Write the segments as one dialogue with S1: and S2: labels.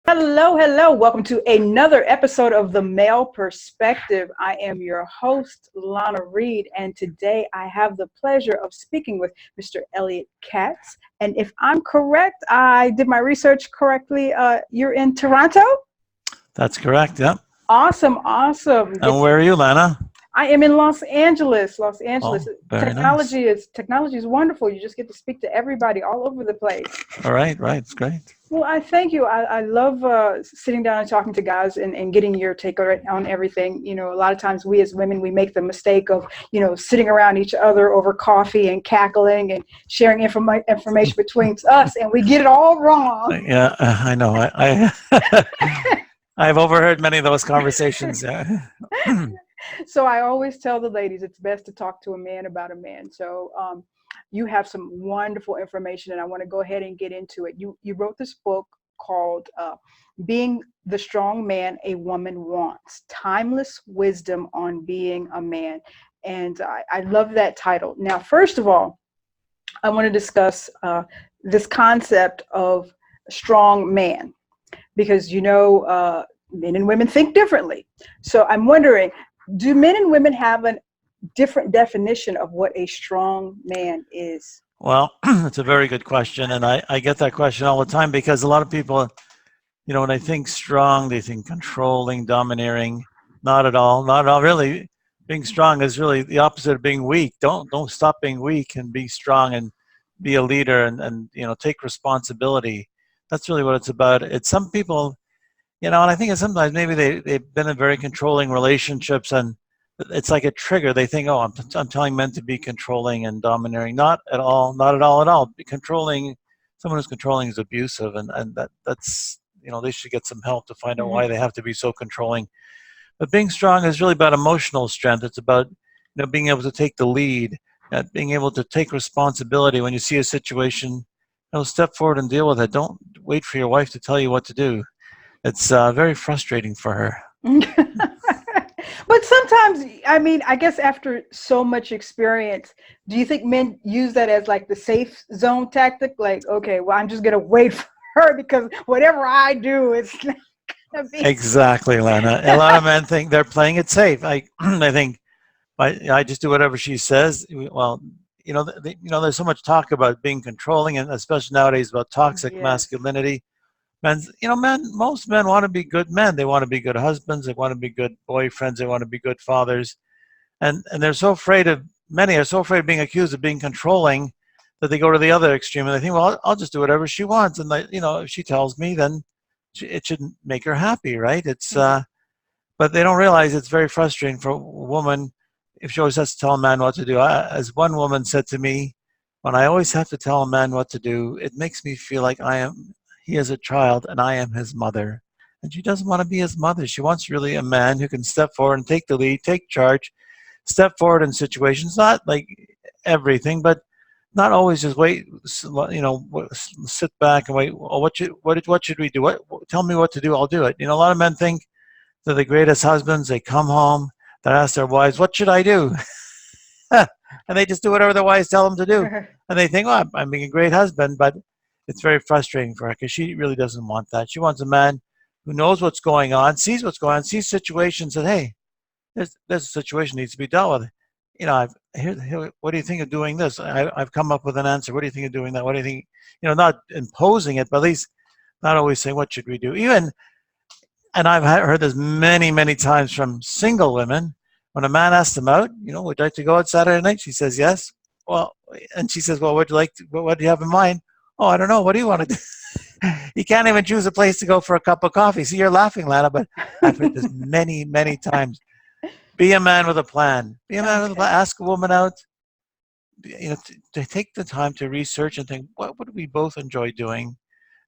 S1: Hello, hello. Welcome to another episode of The Male Perspective. I am your host, Lana Reid, and today I have the pleasure of speaking with Mr. Elliott Katz. And if I'm correct, I did my research correctly. You're in Toronto?
S2: That's correct, yeah.
S1: Awesome, awesome.
S2: And where are you, Lana?
S1: I am in Los Angeles. Los Angeles.
S2: Oh, very nice.
S1: Technology is wonderful. You just get to speak to everybody all over the place.
S2: All right, it's great.
S1: Well, I thank you. I love sitting down and talking to guys and getting your take on everything. You know, a lot of times we as women, we make the mistake of, sitting around each other over coffee and cackling and sharing information between us, and we get it all wrong.
S2: Yeah, I know. I I've overheard many of those conversations.
S1: So I always tell the ladies it's best to talk to a man about a man. So you have some wonderful information, and I want to go ahead and get into it. You wrote this book called Being the Strong Man a Woman Wants, Timeless Wisdom on Being a Man. And I love that title. Now, first of all, I want to discuss this concept of strong man, because, men and women think differently. So I'm wondering, do men and women have a different definition of what a strong man is?
S2: Well, it's a very good question, and I get that question all the time because a lot of people, when they think strong, they think controlling, domineering. Not at all. Not at all. Really, being strong is really the opposite of being weak. Don't stop being weak and be strong and be a leader and take responsibility. That's really what it's about. It's some people, and I think sometimes maybe they've been in very controlling relationships, and it's like a trigger. They think, oh, I'm telling men to be controlling and domineering. Not at all. Not at all. At all. Controlling, someone who's controlling is abusive, and that's they should get some help to find out why they have to be so controlling. But being strong is really about emotional strength. It's about being able to take the lead, being able to take responsibility when you see a situation. Step forward and deal with it. Don't wait for your wife to tell you what to do. It's very frustrating for her.
S1: But sometimes, I guess after so much experience, do you think men use that as like the safe zone tactic? Like, okay, well, I'm just going to wait for her because whatever I do is not going to be.
S2: Exactly, Lana. A lot of men think they're playing it safe. I think I just do whatever she says. Well, there's so much talk about being controlling, and especially nowadays about toxic masculinity. Most men want to be good men. They want to be good husbands. They want to be good boyfriends. They want to be good fathers. And they're so afraid many are so afraid of being accused of being controlling that they go to the other extreme. And they think, well, I'll just do whatever she wants. And, if she tells me, then it shouldn't make her happy, right? But they don't realize it's very frustrating for a woman if she always has to tell a man what to do. As one woman said to me, when I always have to tell a man what to do, it makes me feel like he is a child and I am his mother. And she doesn't want to be his mother. She wants really a man who can step forward and take the lead, take charge, step forward in situations, not like everything, but not always just wait, sit back and wait. Oh, what should we do? Tell me what to do, I'll do it. A lot of men think they're the greatest husbands. They come home, they ask their wives, what should I do? And they just do whatever their wives tell them to do. And they think, well, I'm being a great husband, but it's very frustrating for her because she really doesn't want that. She wants a man who knows what's going on, sees what's going on, sees situations that, hey, there's a situation that needs to be dealt with. What do you think of doing this? I've come up with an answer. What do you think of doing that? What do you think? Not imposing it, but at least not always saying, what should we do? And I've heard this many, many times from single women. When a man asks them out, would you like to go out Saturday night? She says, yes. Well, and she says, well, what do you have in mind? Oh, I don't know. What do you want to do? You can't even choose a place to go for a cup of coffee. See, you're laughing, Lana, but I've heard this many, many times. Be a man with a plan. Be a man with a plan. Ask a woman out. To take the time to research and think, what do we both enjoy doing?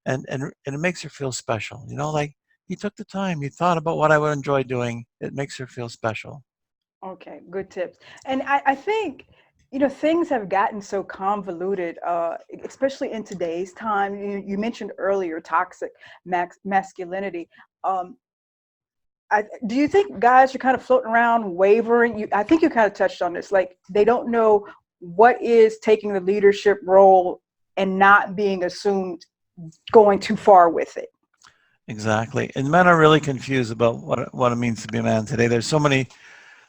S2: And it makes her feel special. Like you took the time, you thought about what I would enjoy doing. It makes her feel special.
S1: Okay, good tips. And I think, things have gotten so convoluted, especially in today's time. You mentioned earlier toxic masculinity. Do you think guys are kind of floating around, wavering? I think you kind of touched on this. Like they don't know what is taking the leadership role and not being assumed going too far with it.
S2: Exactly. And men are really confused about what it means to be a man today. There's so many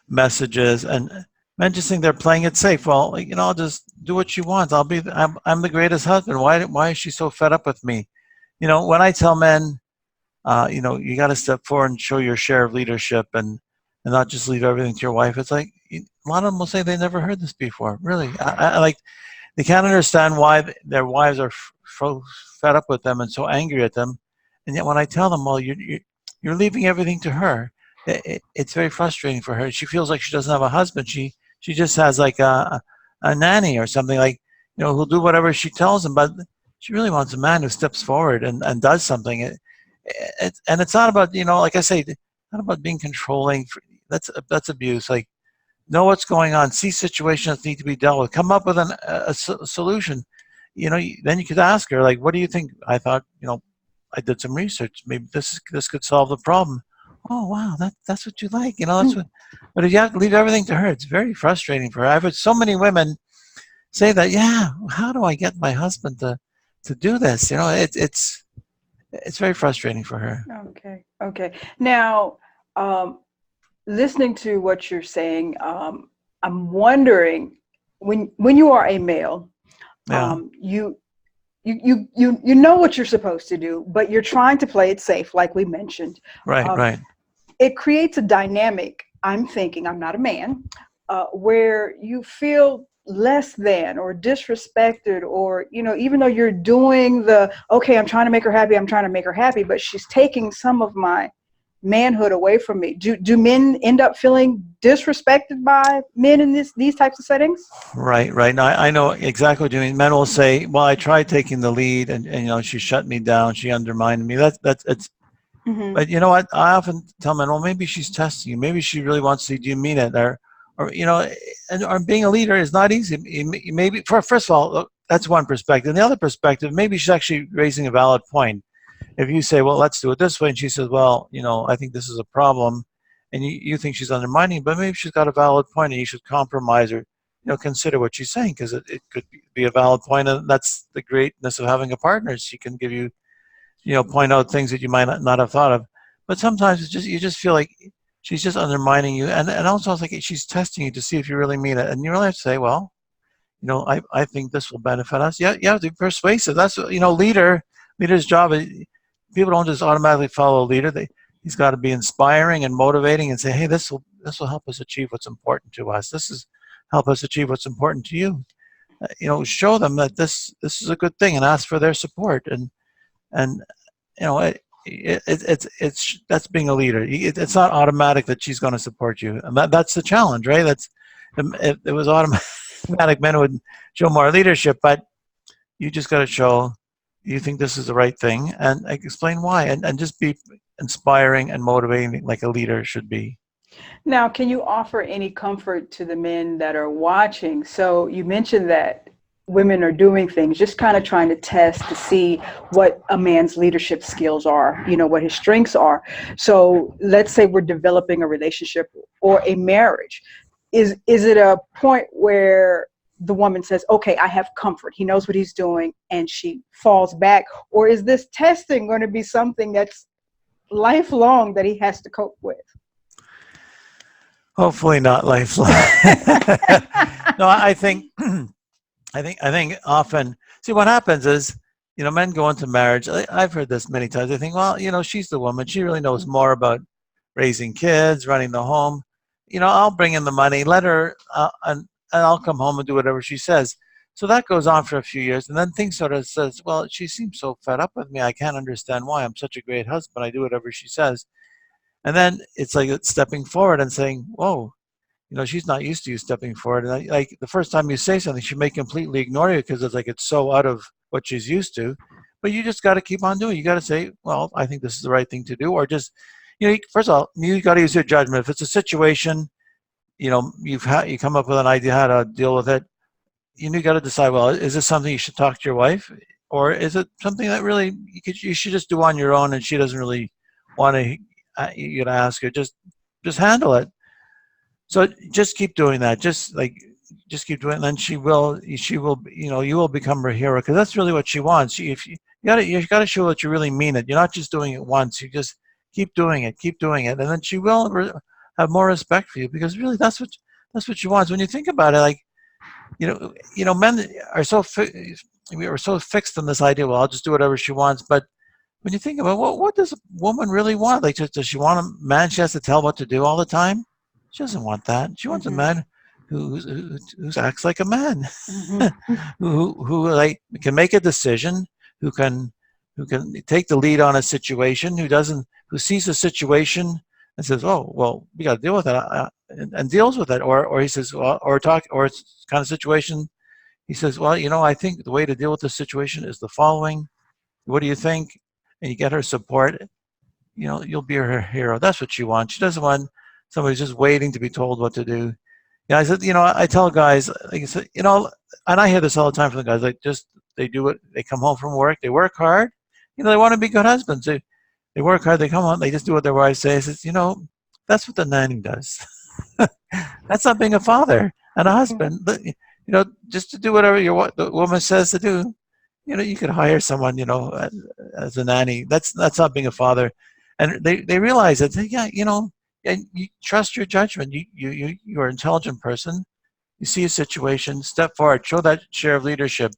S2: messages, and men just think they're playing it safe. Well, I'll just do what she wants. I'm the greatest husband. Why is she so fed up with me? When I tell men, you got to step forward and show your share of leadership, and not just leave everything to your wife. It's like a lot of them will say they never heard this before. Really, I like they can't understand why their wives are so fed up with them and so angry at them. And yet when I tell them, well, you're leaving everything to her, it's very frustrating for her. She feels like she doesn't have a husband. She just has like a nanny or something, like, who'll do whatever she tells him. But she really wants a man who steps forward and does something. And it's not about, like I say, not about being controlling. That's abuse. Like, know what's going on, see situations that need to be dealt with, come up with a solution. Then you could ask her, like, what do you think? I thought, I did some research. Maybe this could solve the problem. Oh wow, that's what you like. That's what. But if you have to leave everything to her, it's very frustrating for her. I've heard so many women say that. Yeah, how do I get my husband to do this? It's very frustrating for her.
S1: Okay. Okay. Now, listening to what you're saying, I'm wondering, when you are a male,
S2: Yeah.
S1: you know what you're supposed to do, but you're trying to play it safe, like we mentioned.
S2: Right.
S1: Um,
S2: Right.
S1: it creates a dynamic. I'm thinking, I'm not a man, where you feel less than or disrespected, or even though you're doing okay, I'm trying to make her happy, but she's taking some of my manhood away from me. Do men end up feeling disrespected by men in these types of settings?
S2: Right, right. No, I know exactly what you mean. Men will say, "Well, I tried taking the lead, and she shut me down. She undermined me." That's it's.
S1: Hmm.
S2: But you know what? I often tell men, "Well, maybe she's testing you. Maybe she really wants to see, do you mean it?" Or being a leader is not easy. Maybe first of all, that's one perspective. The other perspective, maybe she's actually raising a valid point. If you say, well, let's do it this way, and she says, well, I think this is a problem, and you think she's undermining, but maybe she's got a valid point, and you should compromise, or consider what she's saying, because it could be a valid point, and that's the greatness of having a partner. She can give you, point out things that you might not have thought of. But sometimes you just feel like she's just undermining you, and also it's like she's testing you to see if you really mean it, and you really have to say, well, I think this will benefit us. Yeah, you have to be persuasive. That's leader's job. People don't just automatically follow a leader. He's got to be inspiring and motivating, and say, hey, this will help us achieve what's important to us. This is help us achieve what's important to you. Show them that this is a good thing, and ask for their support. And it's that's being a leader. It's not automatic that she's going to support you, and that's the challenge, right? If it was automatic, men would show more leadership, but you just got to show you think this is the right thing, and explain why, and just be inspiring and motivating like a leader should be.
S1: Now, can you offer any comfort to the men that are watching? So you mentioned that women are doing things, just kind of trying to test to see what a man's leadership skills are, what his strengths are. So let's say we're developing a relationship or a marriage. Is it a point where the woman says, okay, I have comfort, he knows what he's doing, and she falls back? Or is this testing going to be something that's lifelong that he has to cope with?
S2: Hopefully not lifelong. No, I think I think often, see, what happens is, men go into marriage. I've heard this many times. They think, well, she's the woman. She really knows more about raising kids, running the home. I'll bring in the money, let her, and I'll come home and do whatever she says. So that goes on for a few years, and then things sort of says, well, she seems so fed up with me. I can't understand why. I'm such a great husband. I do whatever she says. And then it's like it's stepping forward and saying, whoa, she's not used to you stepping forward. And like the first time you say something, she may completely ignore you because it's so out of what she's used to. But you just got to keep on doing. You got to say, well, I think this is the right thing to do, or just, first of all, you got to use your judgment. If it's a situation, you come up with an idea how to deal with it. You got to decide, well, is this something you should talk to your wife, or is it something that really you should just do on your own, and she doesn't really want you to ask her. Just handle it. So just keep doing that. Just like just keep doing it, and then she will, you will become her hero, because that's really what she wants. If you got to show that you really mean it. You're not just doing it once. You just keep doing it, and then she will have more respect for you, because really that's what she wants. When you think about it, like, men are we are so fixed on this idea. Well, I'll just do whatever she wants, but when you think about what does a woman really want? Like, does she want a man she has to tell what to do all the time? She doesn't want that. She wants a man who acts like a man,
S1: Mm-hmm.
S2: who like can make a decision, who can take the lead on a situation, who sees a situation and says, "Oh, well, we got to deal with it," and deals with it, or he says, "Well," or it's kind of situation. He says, "Well, I think the way to deal with this situation is the following. What do you think?" And you get her support. You'll be her hero. That's what she wants. She doesn't want somebody who's just waiting to be told what to do. Yeah, I said, I tell guys, like I said, and I hear this all the time from the guys, like, just they do it. They come home from work, they work hard. They want to be good husbands. They work hard. They come home, they just do what their wife says. It's, that's what the nanny does. That's not being a father and a husband. But, just to do whatever the woman says to do. You could hire someone, as a nanny. That's not being a father, and they realize that. Yeah, and you trust your judgment. You're an intelligent person. You see a situation, step forward, show that share of leadership,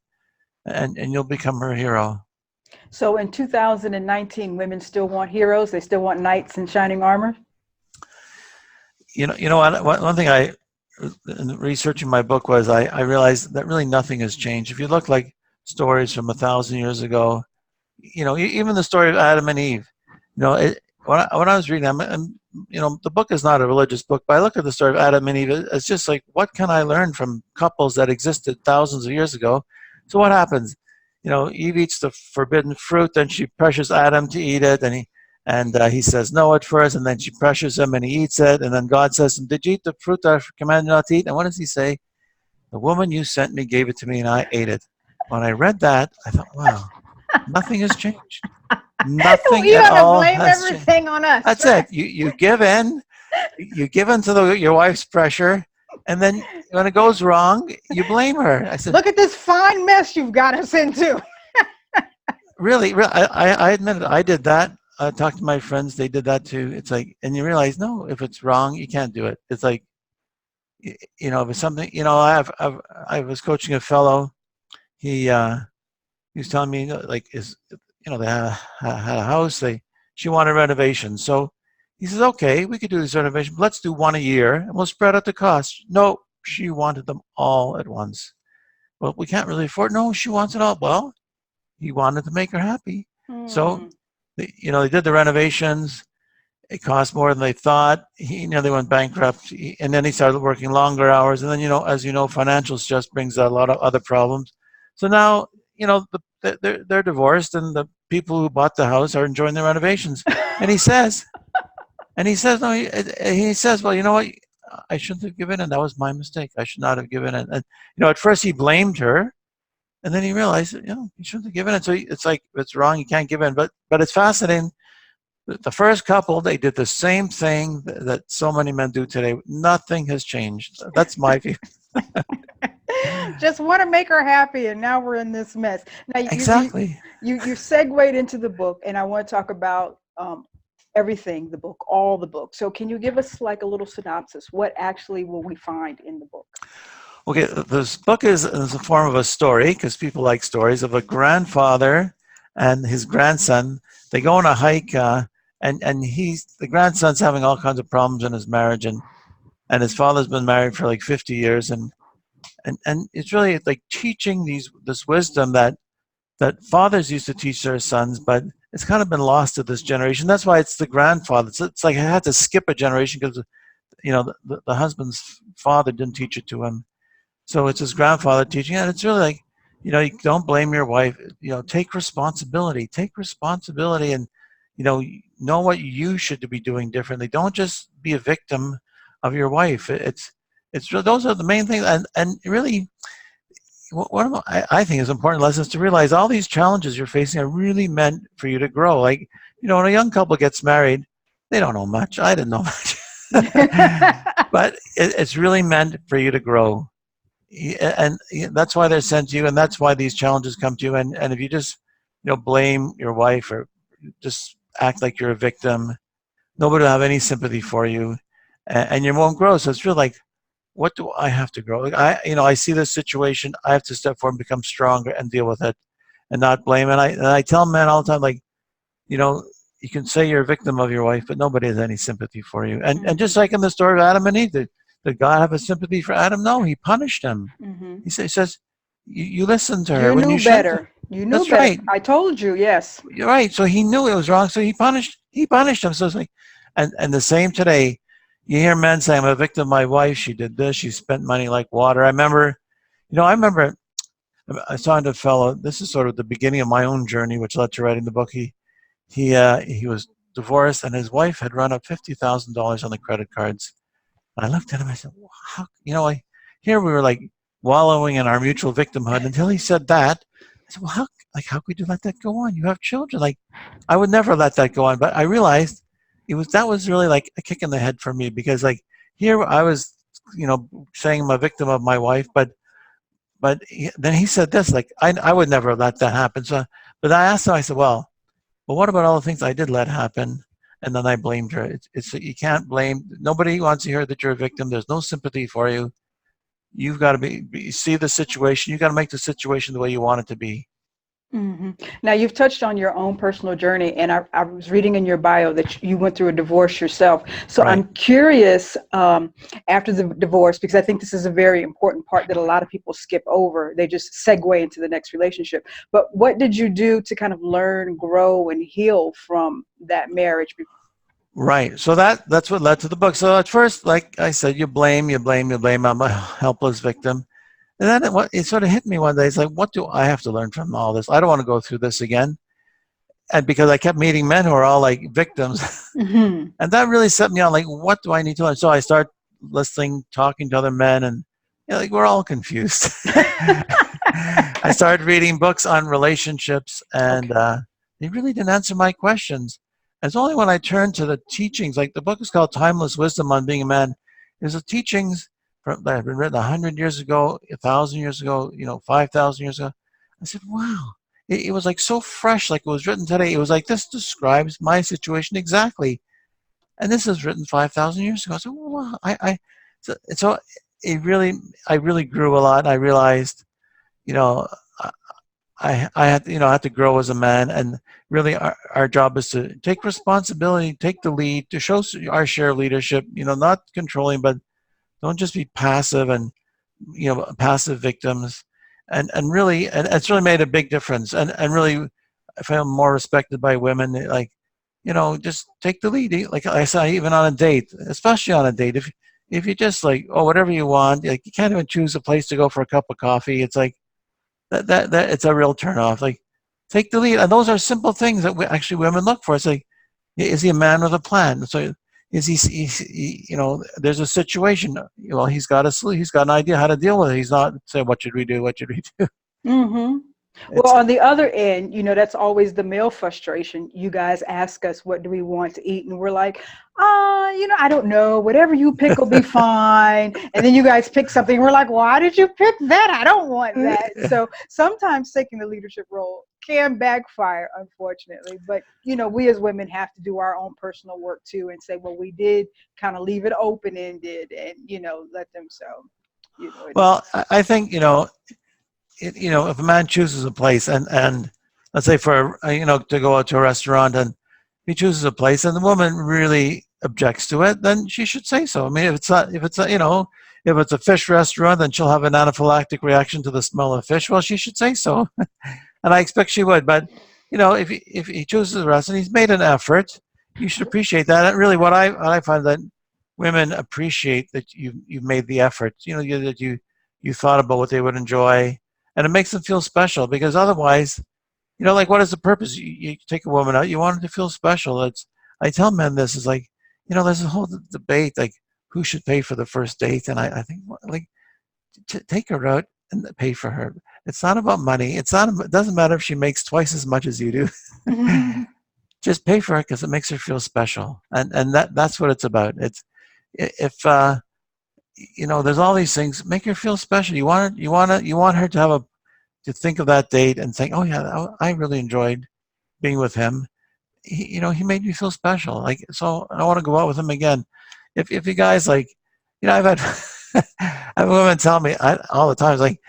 S2: and you'll become her hero.
S1: So in 2019, women still want heroes. They still want knights in shining armor.
S2: One thing in researching my book was I realized that really nothing has changed. If you look like stories from 1,000 years ago, even the story of Adam and Eve, when I was reading them, the book is not a religious book, but I look at the story of Adam and Eve. It's just like, what can I learn from couples that existed thousands of years ago? So what happens? Eve eats the forbidden fruit, then she pressures Adam to eat it, and he says no at first, and then she pressures him, and he eats it, and then God says, "Did you eat the fruit that I commanded not to eat?" And what does he say? "The woman you sent me gave it to me, and I ate it." When I read that, I thought, wow, nothing has changed. Nothing
S1: You
S2: at
S1: want to
S2: all
S1: blame
S2: has changed.
S1: everything on us.
S2: That's
S1: right?
S2: it. You give in. You give in to your wife's pressure, and then when it goes wrong, you blame her. I said,
S1: Look at this fine mess you've got us into.
S2: really, I admit it. I did that. I talked to my friends. They did that too. It's like, and you realize, no, if it's wrong, you can't do it. It's like, if it's something, I was coaching a fellow. He was telling me, like, they had a house. She wanted renovation. So he says, okay, we could do this renovation, but let's do one a year and we'll spread out the cost. No, she wanted them all at once. Well, we can't really afford. No, she wants it all. Well, he wanted to make her happy. So, they did the renovations. It cost more than they thought. He nearly went bankrupt. And then he started working longer hours. And then, as financial stress brings a lot of other problems. So now, they're divorced, and the people who bought the house are enjoying the renovations. And he says, no, he says, well, you know what? I shouldn't have given in. That was my mistake. I should not have given in. And, at first he blamed her, and then he realized, he shouldn't have given in. So it's like, if it's wrong, you can't give in. But it's fascinating. The first couple, they did the same thing that so many men do today. Nothing has changed. That's my view.
S1: Just want to make her happy, and now we're in this mess. Now,
S2: exactly.
S1: You segued into the book, and I want to talk about everything, the book, all the books. So can you give us like a little synopsis? What actually will we find in the book?
S2: Okay, this book is a form of a story, because people like stories, of a grandfather and his grandson. They go on a hike, and the grandson's having all kinds of problems in his marriage, and his father's been married for like 50 years, and it's really like teaching this wisdom that fathers used to teach their sons, but it's kind of been lost to this generation. That's why it's the grandfather. It's like I had to skip a generation, because the husband's father didn't teach it to him, so it's his grandfather teaching it. And it's really like, you don't blame your wife. Take responsibility, and know what you should be doing differently. Don't just be a victim of your wife. It's those are the main things, and really, what I think is important lessons to realize. All these challenges you're facing are really meant for you to grow. Like, when a young couple gets married, they don't know much. I didn't know much, but it's really meant for you to grow. and that's why they're sent to you, and that's why these challenges come to you. And if you just blame your wife or just act like you're a victim, nobody will have any sympathy for you, and you won't grow. So it's really like, what do I have to grow? Like I see this situation. I have to step forward and become stronger and deal with it, and not blame. And I tell men all the time, like, you know, you can say you're a victim of your wife, but nobody has any sympathy for you. And just like in the story of Adam and Eve, did God have a sympathy for Adam? No, he punished him.
S1: Mm-hmm.
S2: He says, you listened to her
S1: You
S2: when you
S1: knew
S2: shouldn't.
S1: better. You knew
S2: That's
S1: better.
S2: right.
S1: I told you, yes.
S2: You're right. So he knew it was wrong. So he punished him. So it's like, and the same today. You hear men say, "I'm a victim of my wife. She did this. She spent money like water." I remember I was talking to a fellow. This is sort of the beginning of my own journey, which led to writing the book. He was divorced, and his wife had run up $50,000 on the credit cards. And I looked at him. I said, well, "How?" Here we were like wallowing in our mutual victimhood until he said that. I said, "Well, how could you let that go on? You have children. Like, I would never let that go on." But I realized that was really like a kick in the head for me, because like here I was, saying I'm a victim of my wife, but then he said this, like, I would never let that happen. So, but I asked him. I said, well, what about all the things I did let happen? And then I blamed her. It's you can't blame. Nobody wants to hear that you're a victim. There's no sympathy for you. You've got to see the situation. You got to make the situation the way you want it to be.
S1: Hmm. Now, you've touched on your own personal journey, and I was reading in your bio that you went through a divorce yourself. So
S2: Right.
S1: I'm curious, after the divorce, because I think this is a very important part that a lot of people skip over. They just segue into the next relationship. But what did you do to kind of learn, grow, and heal from that marriage?
S2: Right. So that's what led to the book. So at first, like I said, you blame, you blame, you blame. I'm a helpless victim. And then it sort of hit me one day. It's like, what do I have to learn from all this? I don't want to go through this again. And because I kept meeting men who are all like victims,
S1: Hmm.
S2: and that really set me on, like, what do I need to learn? So I start listening, talking to other men, and like, we're all confused. I started reading books on relationships, and
S1: Okay.
S2: they really didn't answer my questions. And it's only when I turned to the teachings, like the book is called Timeless Wisdom on Being a Man. There's the teachings that have been written 100 years ago, 1,000 years ago, 5,000 years ago. I said, wow. It was like so fresh, like it was written today. It was like, this describes my situation exactly. And this is written 5,000 years ago. So, wow, so I really grew a lot. I realized, you know, I had to grow as a man, and really our job is to take responsibility, take the lead, to show our share of leadership. Not controlling, but don't just be passive and passive victims, and really, and it's really made a big difference. And really, I feel more respected by women. Like, just take the lead. Like I say, even on a date, especially on a date, if you just like, oh, whatever you want, like, you can't even choose a place to go for a cup of coffee. It's like that it's a real turnoff. Like, take the lead, and those are simple things that actually women look for. It's like, is he a man with a plan? So is there's a situation. Well, he's got an idea how to deal with it. He's not saying, what should we do? What should we do?
S1: Hmm. Well,
S2: It's
S1: on the other end, that's always the male frustration. You guys ask us, what do we want to eat? And we're like, I don't know. Whatever you pick will be fine. And then you guys pick something. We're like, why did you pick that? I don't want that. So sometimes taking the leadership role can backfire, unfortunately. But, we as women have to do our own personal work too, and say, well, we did kind of leave it open-ended, and, let them so.
S2: well, I think if a man chooses a place, and let's say for to go out to a restaurant, and he chooses a place and the woman really objects to it, then she should say so. I mean, if it's a fish restaurant, then she'll have an anaphylactic reaction to the smell of fish. Well, she should say so, and I expect she would. But if he chooses a restaurant, he's made an effort. You should appreciate that. And really, what I find that women appreciate that you've made the effort. That you thought about what they would enjoy, and it makes them feel special, because otherwise, like, what is the purpose? You take a woman out, you want her to feel special. I tell men this is like, there's a whole debate, like, who should pay for the first date, and I think, like, take her out and pay for her. It's not about money. It doesn't matter if she makes twice as much as you do. Just pay for her because it makes her feel special, and that's what it's about. It's if there's all these things make her feel special. You want her to have to think of that date and think, oh yeah, I really enjoyed being with him. He made me feel special. Like, so I want to go out with him again. If you guys like, I've had I have women tell me all the time, it's like,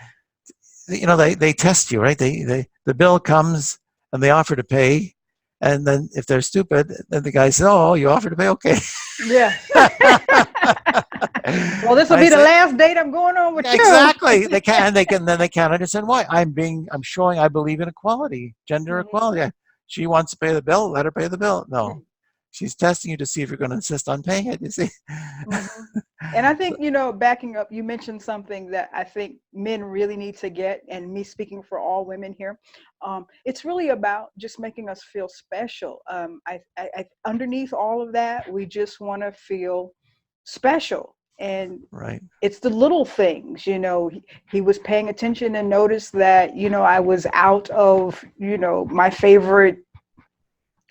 S2: they test you, right? The bill comes and they offer to pay, and then if they're stupid, then the guy says, "Oh, you offer to pay, okay."
S1: Yeah. Well, this will
S2: I
S1: be the
S2: say,
S1: last date I'm going on with
S2: yeah,
S1: you.
S2: exactly. They can't understand why. I'm showing I believe in equality, gender
S1: Mhm.
S2: equality. She wants to pay the bill, let her pay the bill. No, she's testing you to see if you're going to insist on paying it. You see.
S1: Mhm. And I
S2: So,
S1: think, backing up, you mentioned something that I think men really need to get, and me speaking for all women here, it's really about just making us feel special. Underneath all of that, we just want to feel special. And
S2: right.
S1: it's the little things, he was paying attention and noticed that, I was out of, my favorite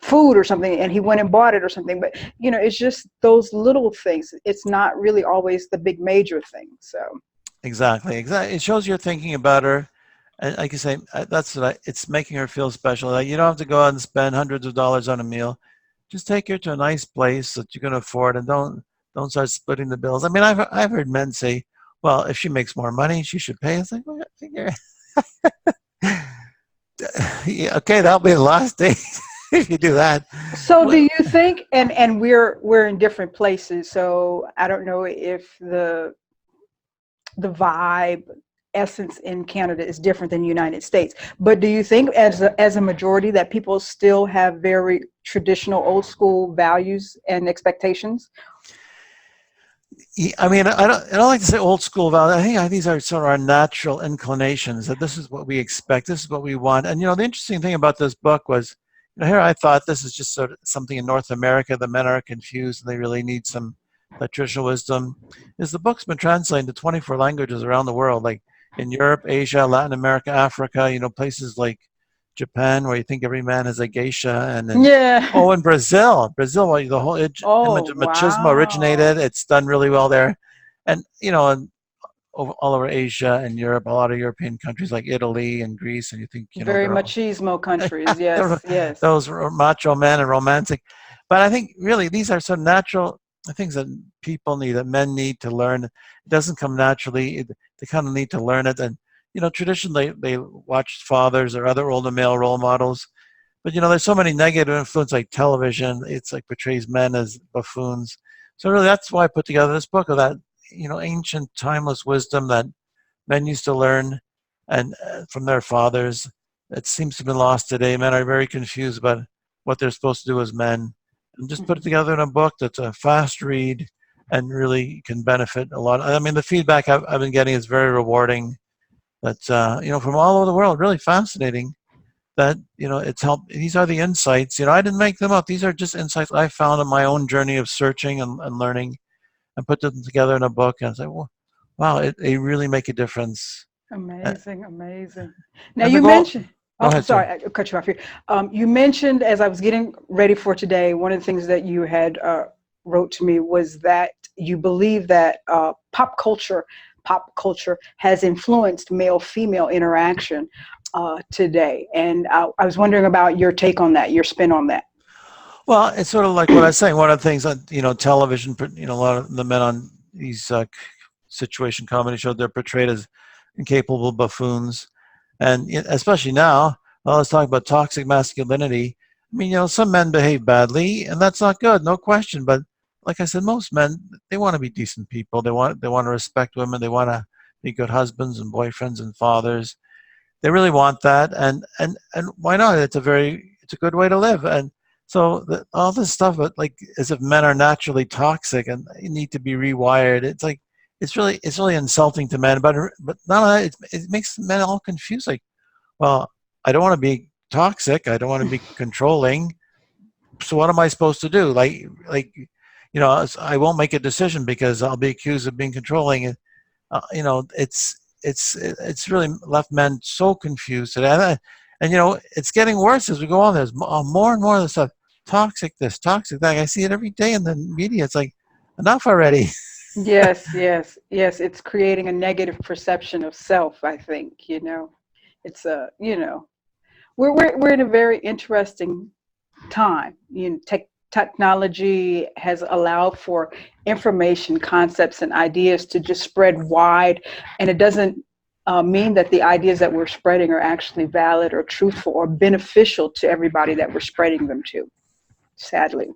S1: food or something, and he went and bought it or something. But it's just those little things. It's not really always the big major things. So
S2: Exactly. Exactly. It shows you're thinking about her. And like you say, that's what it's making her feel special. Like, you don't have to go out and spend hundreds of dollars on a meal. Just take her to a nice place that you can afford, and don't start splitting the bills. I mean, I've heard men say, "Well, if she makes more money, she should pay." It's like, well, yeah, okay, that'll be the last day if you do that.
S1: so do
S2: Well,
S1: you think, and we're in different places, so I don't know if the vibe essence in Canada is different than the United States. But do you think, as a majority, that people still have very traditional, old school values and expectations?
S2: I mean, I don't like to say old school values. I think these are sort of our natural inclinations, that this is what we expect, this is what we want. And the interesting thing about this book was, here I thought this is just sort of something in North America. The men are confused and they really need some traditional wisdom. Is the book's been translated to 24 languages around the world, like in Europe, Asia, Latin America, Africa. Places like Japan, where you think every man is a geisha, and then
S1: Yeah.
S2: in Brazil, where the whole
S1: Oh,
S2: image of machismo
S1: wow.
S2: originated. It's done really well there, and and all over Asia and Europe, a lot of European countries like Italy and Greece, and you think
S1: Very
S2: they're all
S1: machismo countries.
S2: they're,
S1: Yes, yes.
S2: those are macho men and romantic, but I think really these are some natural things that people need, that men need to learn. It doesn't come naturally. They kind of need to learn it, and traditionally they watch fathers or other older male role models, but there's so many negative influence like television. It's like portrays men as buffoons. So really, that's why I put together this book of that ancient, timeless wisdom that men used to learn, and from their fathers. It seems to have been lost today. Men are very confused about what they're supposed to do as men, and just put it
S1: Mhm.
S2: together in a book that's a fast read and really can benefit a lot. I mean, the feedback I've been getting is very rewarding. That from all over the world, really fascinating, that it's helped. These are the insights. I didn't make them up. These are just insights I found in my own journey of searching and learning, and put them together in a book, and say, well, wow, they really make a difference. Uh,
S1: Amazing, amazing. Now
S2: and the
S1: you
S2: goal.
S1: mentioned,
S2: Go
S1: oh,
S2: ahead,
S1: sorry,
S2: sir.
S1: I cut you off here. You mentioned, as I was getting ready for today, one of the things that you had wrote to me was that you believe that pop culture has influenced male-female interaction today, and I was wondering about your take on that, your spin on that.
S2: Well, it's sort of like what I was saying. One of the things that television, a lot of the men on these situation comedy shows, they're portrayed as incapable buffoons, and especially now, well, let's talk about toxic masculinity. I mean, some men behave badly, and that's not good, no question. But like I said, most men, they want to be decent people. They want to respect women. They want to be good husbands and boyfriends and fathers. They really want that, and why not? It's a good way to live. And so all this stuff, but like as if men are naturally toxic and need to be rewired. It's like it's really insulting to men. But not only that, it makes men all confused. Like, well, I don't want to be toxic. I don't want to be controlling. So what am I supposed to do? I won't make a decision because I'll be accused of being controlling. It's really left men so confused today, and it's getting worse as we go on. There's more and more of this stuff, toxic this, toxic that. I see it every day in the media. It's like, enough already.
S1: Yes, yes, yes. It's creating a negative perception of self, I think, It's we're in a very interesting time. Technology has allowed for information, concepts, and ideas to just spread wide, and it doesn't mean that the ideas that we're spreading are actually valid or truthful or beneficial to everybody that we're spreading them to. Sadly,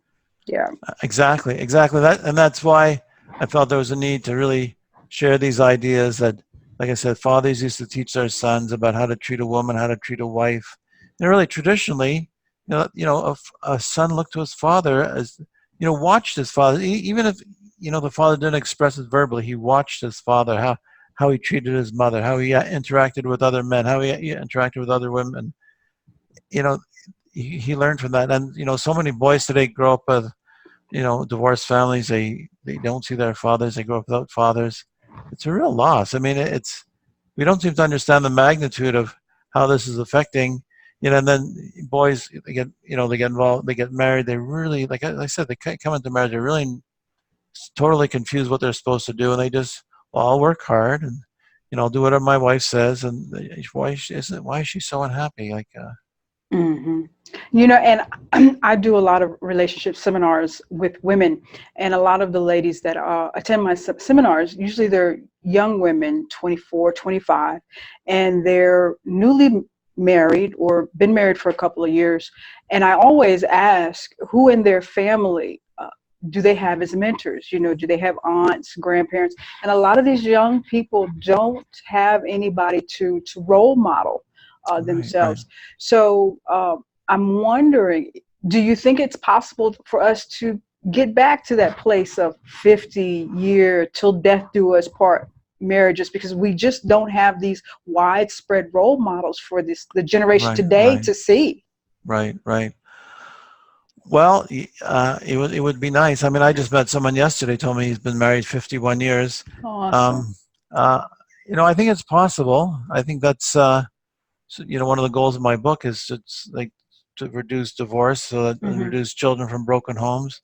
S1: yeah.
S2: Exactly, exactly. That's why I felt there was a need to really share these ideas that, like I said, fathers used to teach their sons about how to treat a woman, how to treat a wife. And really, traditionally, a son looked to his father as, watched his father, even if, the father didn't express it verbally. He watched his father, how he treated his mother, how he interacted with other men, how he interacted with other women. You know, he learned from that. And so many boys today grow up with divorced families. They don't see their fathers. They grow up without fathers. It's a real loss. I mean, it's we don't seem to understand the magnitude of how this is affecting. And then boys they get involved, they get married. They really, like I said, they come into marriage. They're really totally confused what they're supposed to do, and they just, well, I'll work hard and I'll do whatever my wife says. And why is she so unhappy? Like,
S1: hmm and I do a lot of relationship seminars with women, and a lot of the ladies that attend my seminars, usually they're young women, 24, 25, and they're newly married or been married for a couple of years. And I always ask who in their family do they have as mentors? Do they have aunts, grandparents? And a lot of these young people don't have anybody to role model
S2: right, right.
S1: themselves. So I'm wondering, do you think it's possible for us to get back to that place of 50-year till death do us part marriages, because we just don't have these widespread role models for the generation
S2: Right,
S1: today
S2: right,
S1: to see?
S2: right, right. Well, it would be nice. I mean, I just met someone yesterday. Told me he's been married 51 years.
S1: Awesome.
S2: Um, uh, I think it's possible. I think that's one of the goals of my book is like to reduce divorce, so that and
S1: Hmm.
S2: reduce children from broken homes.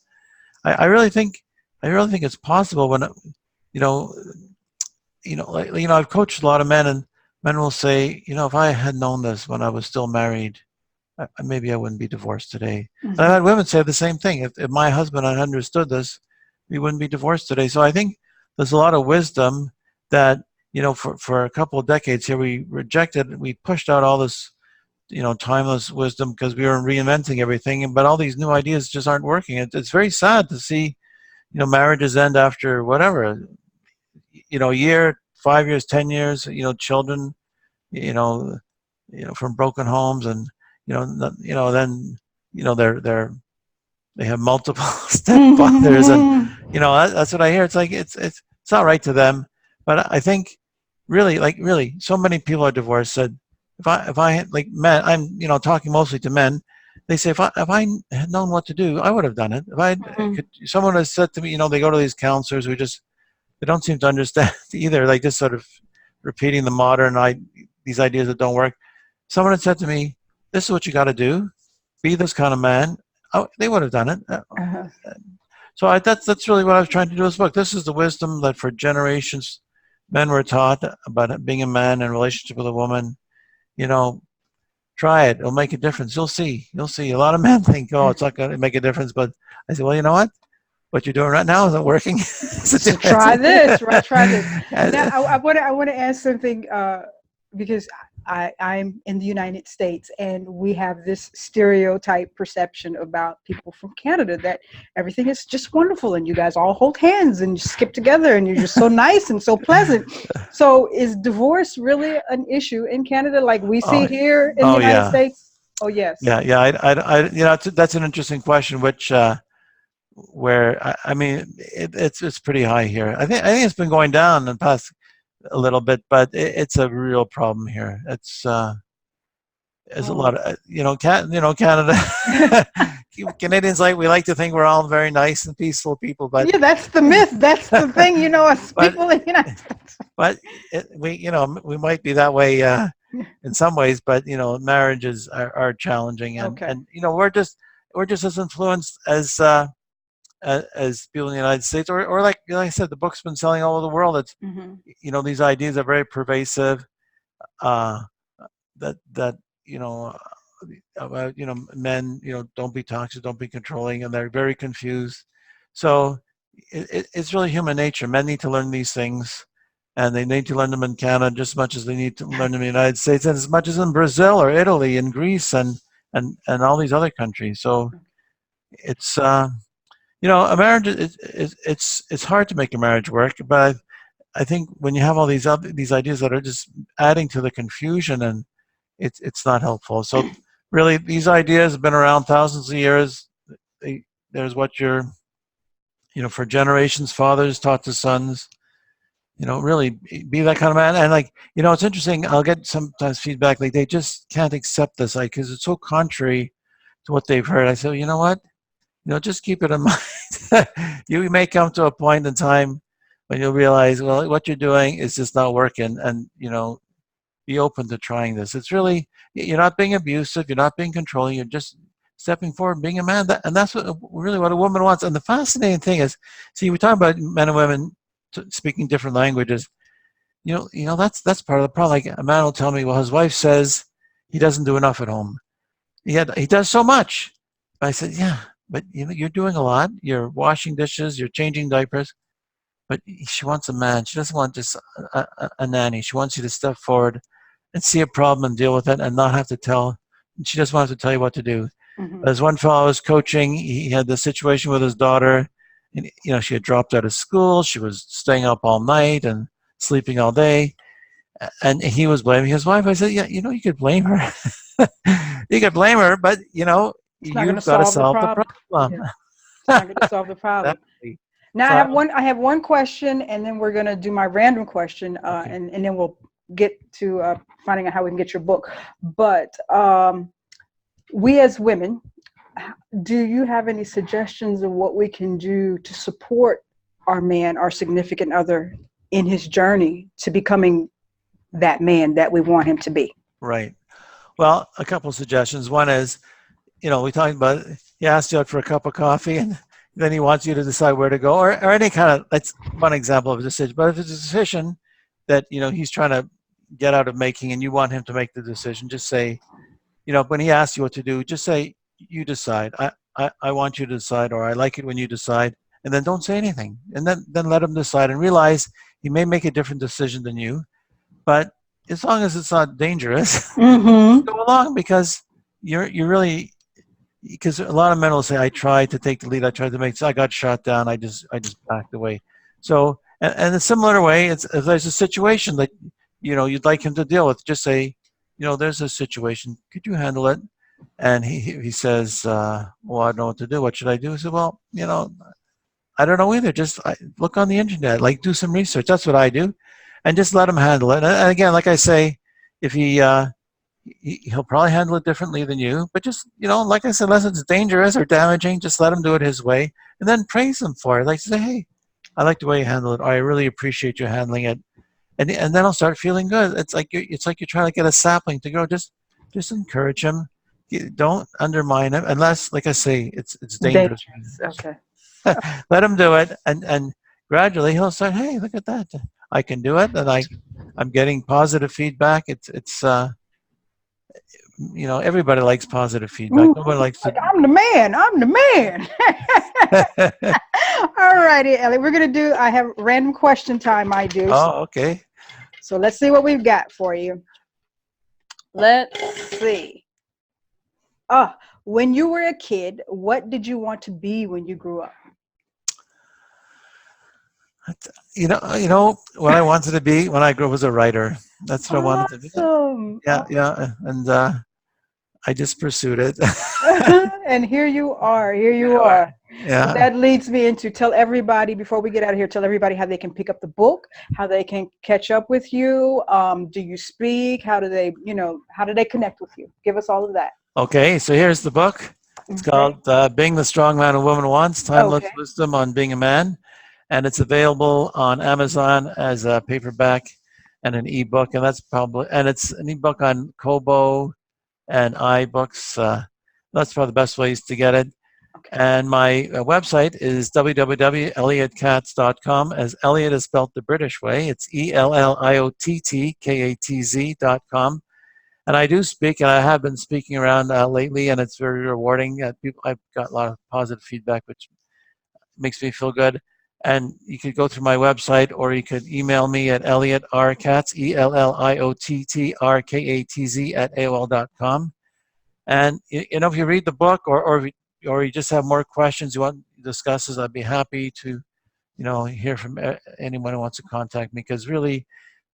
S2: I really think it's possible when you know I've coached a lot of men, and men will say, if I had known this when I was still married, maybe I wouldn't be divorced today. And I've
S1: Hmm.
S2: had women say the same thing. If my husband had understood this, we wouldn't be divorced today. So I think there's a lot of wisdom that, for a couple of decades here, we pushed out all this, timeless wisdom because we were reinventing everything. But all these new ideas just aren't working. It's very sad to see, marriages end after whatever, a year, 5 years, 10 years, children, you know, from broken homes, and then they have multiple stepfathers, and that's what I hear. It's like it's not right to them, but I think really so many people are divorced. Said if I had, like, men, I'm talking mostly to men. They say if I had known what to do, I would have done it. If I could, someone has said to me, they go to these counselors who just they don't seem to understand either. Like, just sort of repeating the these ideas that don't work. Someone had said to me, "This is what you got to do. Be this kind of man." Oh, they would have done it.
S1: Uh-huh.
S2: So that's really what I was trying to do in this book. This is the wisdom that for generations men were taught about being a man in relationship with a woman. You know, Try it. It'll make a difference. You'll see. You'll see. A lot of men think, "Oh, it's not going to make a difference," but I say, "Well, you know what? What you're doing right now isn't working."
S1: So try this, right? Try this. Now,
S2: And,
S1: I want to ask something because I'm in the United States, and we have this stereotype perception about people from Canada that everything is just wonderful, and you guys all hold hands and you skip together, and you're just so nice and so pleasant. So, is divorce really an issue in Canada, like we see
S2: oh,
S1: here in the
S2: oh
S1: United
S2: yeah,
S1: States? Oh, yes.
S2: yeah, yeah. That's an interesting question, which where I mean, it's pretty high here. I think it's been going down in the past a little bit, but it's a real problem here. It's a lot
S1: Oh.
S2: of Canada. Canadians, we like to think we're all very nice and peaceful people, but
S1: Yeah, that's the myth. That's the thing, as
S2: but
S1: people in the United States.
S2: but we might be that way in some ways, but marriages are challenging, and
S1: Okay.
S2: we're just as influenced as as people in the United States, or like I said, the book's been selling all over the world. It's,
S1: Mm-hmm.
S2: these ideas are very pervasive. Uh, that about, men, don't be toxic, don't be controlling, and they're very confused. So it's really human nature. Men need to learn these things, and they need to learn them in Canada just as much as they need to learn them in the United States, and as much as in Brazil or Italy and Greece and all these other countries. So it's a marriage. It's hard to make a marriage work, but I think when you have all these ideas that are just adding to the confusion, and it's not helpful. So really, these ideas have been around thousands of years. There's what for generations, fathers taught to sons. Really be that kind of man. And like, it's interesting. I'll get sometimes feedback like they just can't accept this, like, because it's so contrary to what they've heard. I say, you know what? Just keep it in mind. You may come to a point in time when you'll realize, well, what you're doing is just not working, and be open to trying this. It's really, you're not being abusive, you're not being controlling, you're just stepping forward and being a man. And that's really what a woman wants. And the fascinating thing is, see, we talk about men and women speaking different languages. That's part of the problem. Like, a man will tell me, well, his wife says he doesn't do enough at home. He does so much. But I said, yeah, but you're doing a lot. You're washing dishes, you're changing diapers. But she wants a man. She doesn't want just a nanny. She wants you to step forward and see a problem and deal with it, and not have to tell. She just wants to tell you what to do.
S1: Mm-hmm.
S2: There's one fellow I was coaching. He had this situation with his daughter, and she had dropped out of school. She was staying up all night and sleeping all day, and he was blaming his wife. I said, yeah, you could blame her. You could blame her, but
S1: It's not going to
S2: you've got to
S1: solve the
S2: solve the
S1: problem.
S2: problem.
S1: Yeah. It's not going to solve the problem.
S2: Exactly.
S1: Now
S2: So
S1: I have one question, and then we're going to do my random question,
S2: okay.
S1: and then we'll get to finding out how we can get your book. But we as women, do you have any suggestions of what we can do to support our man, our significant other, in his journey to becoming that man that we want him to be?
S2: Right. Well, a couple of suggestions. One is, we talked about, he asks you out for a cup of coffee, and then he wants you to decide where to go, or any kind of, that's one example of a decision. But if it's a decision that, he's trying to get out of making, and you want him to make the decision, just say, when he asks you what to do, just say, you decide. I want you to decide, or I like it when you decide, and then don't say anything. And then let him decide, and realize he may make a different decision than you, but as long as it's not dangerous,
S1: Mm-hmm.
S2: go along, because you're really, because a lot of men will say, I tried to take the lead, I tried to make, so I got shot down, I just backed away. So, and a similar way, if there's a situation that you'd like him to deal with, just say, there's a situation, could you handle it? And he says, well, I don't know what to do, what should I do? I said, well, I don't know either, just look on the internet, like, do some research. That's what I do, and just let him handle it. And again, like I say, if he'll probably handle it differently than you, but just, like I said, unless it's dangerous or damaging, just let him do it his way, and then praise him for it. Like, say, hey, I like the way you handle it, or I really appreciate you handling it, and then he'll start feeling good. It's like you're trying to get a sapling to grow. Just encourage him. Don't undermine him, unless, like I say, it's dangerous.
S1: Dangerous. Okay.
S2: Let him do it, and gradually he'll say, hey, look at that, I can do it, and I'm getting positive feedback. It's everybody likes positive feedback.
S1: Ooh,
S2: Nobody likes to.
S1: I'm the man. I'm the man. All righty, Ellie. I have random question time, I do.
S2: Oh, okay.
S1: So let's see what we've got for you. Let's see. When you were a kid, what did you want to be when you grew up?
S2: What I wanted to be when I grew up was a writer. That's what I wanted to be.
S1: Awesome.
S2: Yeah, and I just pursued it.
S1: And here you are. Yeah. So that leads me into tell everybody, before we get out of here, tell everybody how they can pick up the book, how they can catch up with you. Do you speak? How do they connect with you? Give us all of that.
S2: Okay, so here's the book. It's called Being the Strong Man a Woman Wants, Timeless Wisdom on Being a Man. And it's available on Amazon as a paperback and an ebook. And it's an ebook on Kobo and iBooks. That's probably the best ways to get it.
S1: Okay.
S2: And my website is www.elliottKatz.com, as Elliott is spelled the British way. It's ELLIOTTKATZ.com. And I do speak, and I have been speaking around lately, and it's very rewarding. I've got a lot of positive feedback, which makes me feel good. And you could go through my website, or you could email me at Elliott R. Katz, ELLIOTTRKATZ at AOL.com. And if you read the book, or you just have more questions you want discusses, I'd be happy to hear from anyone who wants to contact me, because really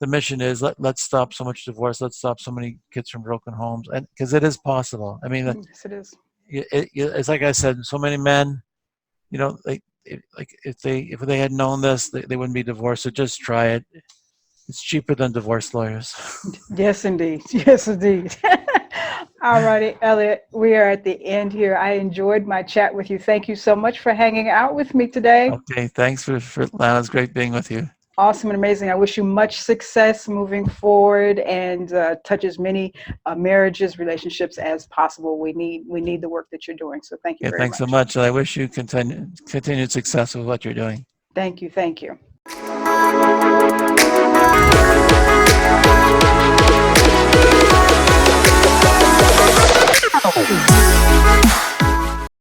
S2: the mission is let's stop so much divorce, let's stop so many kids from broken homes, and because it is possible. I mean,
S1: Yes, it is.
S2: it's like I said, so many men, if they had known this, they wouldn't be divorced. So just try it. It's cheaper than divorce lawyers.
S1: Yes, indeed. Yes, indeed. All righty, Elliott, we are at the end here. I enjoyed my chat with you. Thank you so much for hanging out with me today.
S2: Okay, thanks for Lana. It's great being with you.
S1: Awesome and amazing. I wish you much success moving forward, and touch as many marriages, relationships as possible. We need the work that you're doing. So thank you
S2: Yeah,
S1: very
S2: thanks so
S1: much.
S2: much. And I wish you continued success with what you're doing.
S1: Thank you. Thank you.